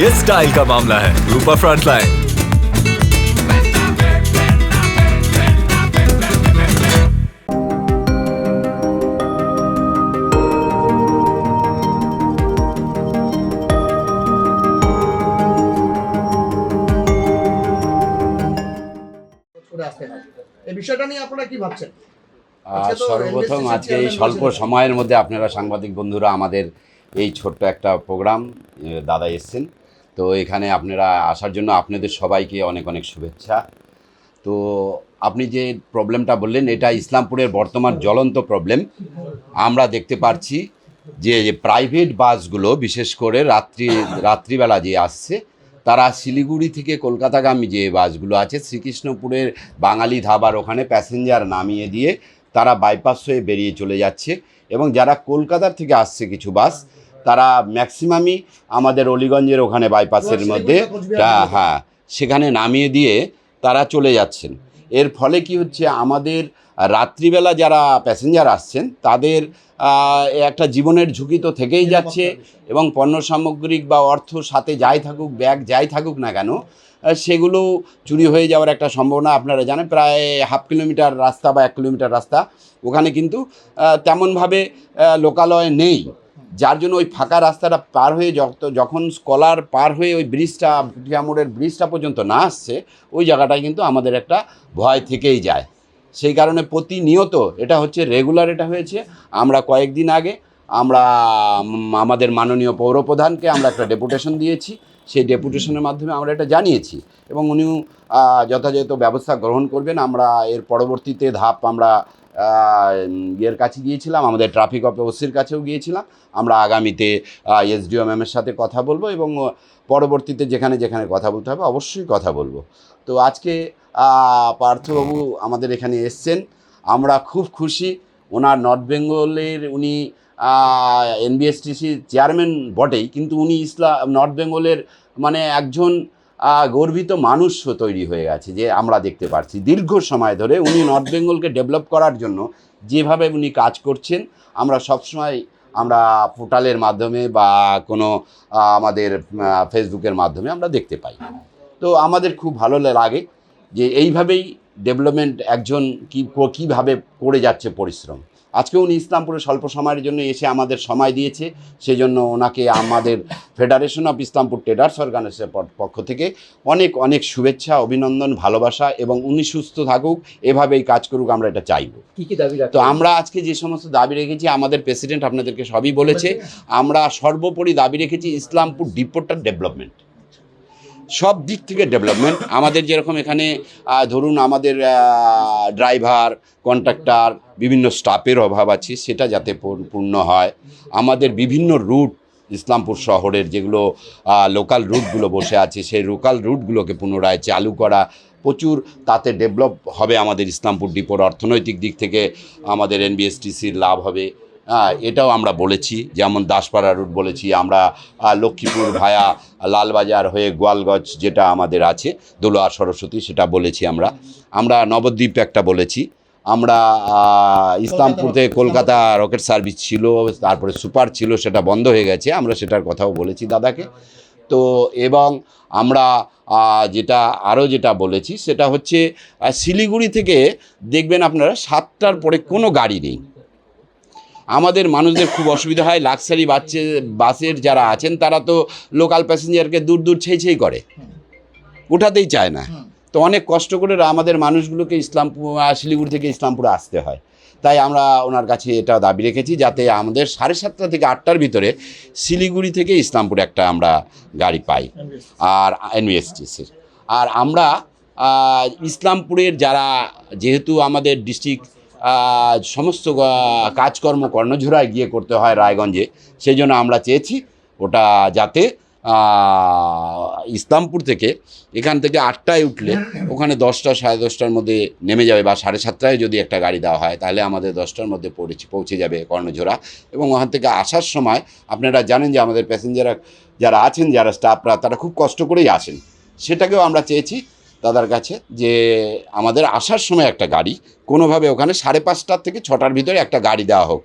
ये स्टाइल का मामला है रूपा फ्रंटलाइन। এই বিষয়টা নিয়ে আপনারা কি ভাবছেন? সর্বপ্রথম আজকে এই স্বল্প সময়ের মধ্যে আপনারা সাংবাদিক বন্ধুরা আমাদের এই ছোট্ট একটা প্রোগ্রাম দাদা এসছেন, তো এখানে আপনারা আসার জন্য আপনাদের সবাইকে অনেক অনেক শুভেচ্ছা। তো আপনি যে প্রবলেমটা বললেন এটা ইসলামপুরের বর্তমান জ্বলন্ত প্রবলেম। আমরা দেখতে পাচ্ছি যে প্রাইভেট বাসগুলো বিশেষ করে রাত্রিবেলা যে আসছে, তারা শিলিগুড়ি থেকে কলকাতাগামী যে বাসগুলো আছে শ্রীকৃষ্ণপুরের বাঙালি ধাবার ওখানে প্যাসেঞ্জার নামিয়ে দিয়ে তারা বাইপাস হয়ে বেরিয়ে চলে যাচ্ছে। এবং যারা কলকাতার থেকে আসছে কিছু বাস, তারা ম্যাক্সিমামই আমাদের অলিগঞ্জের ওখানে বাইপাসের মধ্যে হ্যাঁ সেখানে নামিয়ে দিয়ে তারা চলে যাচ্ছেন। এর ফলে কি হচ্ছে, আমাদের রাত্রিবেলা যারা প্যাসেঞ্জার আসছেন তাদের একটা জীবনের ঝুঁকি তো থেকেই যাচ্ছে, এবং পণ্য সামগ্রিক বা অর্থ সাথে যাই থাকুক, ব্যাগ যাই থাকুক না কেন, সেগুলো চুরি হয়ে যাওয়ার একটা সম্ভাবনা। আপনারা জানেন প্রায় হাফ কিলোমিটার রাস্তা বা 1 কিলোমিটার রাস্তা, ওখানে কিন্তু তেমনভাবে লোকালয় নেই, যার জন্য ওই ফাঁকা রাস্তাটা পার হয়ে যখন স্কলার পার হয়ে ওই ব্রিজটা পুটিয়া মোড়ের ব্রিজটা পর্যন্ত না আসছে, ওই জায়গাটায় কিন্তু আমাদের একটা ভয় থেকেই যায়। সেই কারণে প্রতিনিয়ত এটা হচ্ছে রেগুলার, এটা হয়েছে। আমরা কয়েকদিন আগে আমাদের মাননীয় পৌরপ্রধানকে আমরা একটা ডেপুটেশন দিয়েছি, সেই ডেপুটেশনের মাধ্যমে আমরা এটা জানিয়েছি এবং উনিও যথাযথ ব্যবস্থা গ্রহণ করবেন। আমরা এর পরবর্তীতে ধাপ আমরা ইয়ের কাছে গিয়েছিলাম, আমাদের ট্রাফিক ওসির কাছেও গিয়েছিলাম। আমরা আগামীতে এসডিও ম্যামের সাথে কথা বলবো এবং পরবর্তীতে যেখানে যেখানে কথা বলতে হবে অবশ্যই কথা বলবো। তো আজকে পার্থবাবু আমাদের এখানে এসছেন, আমরা খুব খুশি। ওনার নর্থ বেঙ্গলের উনি এনবিএসটিসির চেয়ারম্যান বটেই, কিন্তু উনি নর্থ বেঙ্গলের মানে একজন গর্বিত মানুষ তৈরি হয়ে গেছে। যে আমরা দেখতে পাচ্ছি দীর্ঘ সময় ধরে উনি নর্থ বেঙ্গলকে ডেভেলপ করার জন্য যেভাবে উনি কাজ করছেন, আমরা সবসময় আমরা পোর্টালের মাধ্যমে বা কোনো আমাদের ফেসবুকের মাধ্যমে আমরা দেখতে পাই। তো আমাদের খুব ভালো লাগে যে এইভাবেই ডেভেলপমেন্ট একজন কীভাবে করে যাচ্ছে পরিশ্রম। আজকে উনি ইসলামপুরে স্বল্প সময়ের জন্য এসে আমাদের সময় দিয়েছে, সেজন্য ওনাকে আমাদের ফেডারেশন অফ ইসলামপুর ট্রেডার্স অর্গানাইজেশনের পক্ষ থেকে অনেক অনেক শুভেচ্ছা, অভিনন্দন, ভালোবাসা, এবং উনি সুস্থ থাকুক, এভাবেই কাজ করুক, আমরা এটা চাইব। কী কী দাবি রাখেন? তো আমরা আজকে যে সমস্ত দাবি রেখেছি, আমাদের প্রেসিডেন্ট আপনাদেরকে সবই বলেছে, আমরা সর্বোপরি দাবি রেখেছি ইসলামপুর ডিপোটার ডেভেলপমেন্ট, সব দিক থেকে ডেভেলপমেন্ট। আমাদের যেরকম এখানে ধরুন আমাদের ড্রাইভার, কন্ট্রাক্টর, বিভিন্ন স্টাফের অভাব আছে, সেটা যাতে পূর্ণ হয়। আমাদের বিভিন্ন রুট ইসলামপুর শহরের যেগুলো লোকাল রুটগুলো বসে আছে, সেই লোকাল রুটগুলোকে পুনরায় চালু করা, প্রচুর তাতে ডেভেলপ হবে আমাদের ইসলামপুর ডিপোর। অর্থনৈতিক দিক থেকে আমাদের এনবিএসটিসির লাভ হবে, এটাও আমরা বলেছি। যেমন দাসপাড়া রুট বলেছি আমরা, লক্ষ্মীপুর ভায়া লালবাজার হয়ে গোয়ালগঞ্জ যেটা আমাদের আছে দোলোয়া সরস্বতী, সেটা বলেছি আমরা নবদ্বীপ একটা বলেছি। আমরা ইসলামপুর থেকে কলকাতা রকেট সার্ভিস ছিল, তারপরে সুপার ছিল, সেটা বন্ধ হয়ে গেছে, আমরা সেটার কথাও বলেছি দাদাকে। তো এবং আমরা যেটা বলেছি সেটা হচ্ছে শিলিগুড়ি থেকে দেখবেন আপনারা 7টার পরে কোনো গাড়ি নেই। আমাদের মানুষদের খুব অসুবিধা হয়। লাক্সারি বাসের যারা আছেন তারা তো লোকাল প্যাসেঞ্জারকে দূর দূর ছেই করে উঠাতেই চায় না, তো অনেক কষ্ট করে আমাদের মানুষগুলোকে শিলিগুড়ি থেকে ইসলামপুরে আসতে হয়। তাই আমরা ওনার কাছে এটা দাবি রেখেছি যাতে আমাদের 7:30 থেকে 8টার ভিতরে শিলিগুড়ি থেকে ইসলামপুরে একটা আমরা গাড়ি পাই, আর এনবিএসটিসির। আর আমরা ইসলামপুরের যারা, যেহেতু আমাদের ডিস্ট্রিক্ট সমস্ত কাজকর্ম কর্ণঝোড়ায় গিয়ে করতে হয় রায়গঞ্জে, সেই জন্য আমরা চেয়েছি ওটা যাতে ইসলামপুর থেকে এখান থেকে 8টায় উঠলে ওখানে 10টা 10:30টার মধ্যে নেমে যাবে, বা 7:30টায় যদি একটা গাড়ি দেওয়া হয় তাহলে আমাদের 10টার মধ্যে পৌঁছে যাবে কর্ণঝোড়া। এবং ওখান থেকে আসার সময় আপনারা জানেন যে আমাদের প্যাসেঞ্জার যারা আছেন, যারা স্টাফরা, তারা খুব কষ্ট করেই আসেন। সেটাকেও আমরা চেয়েছি দাদার কাছে যে আমাদের আসার সময় একটা গাড়ি কোনোভাবে ওখানে 5:30 থেকে 6টার ভিতরে একটা গাড়ি দেওয়া হোক।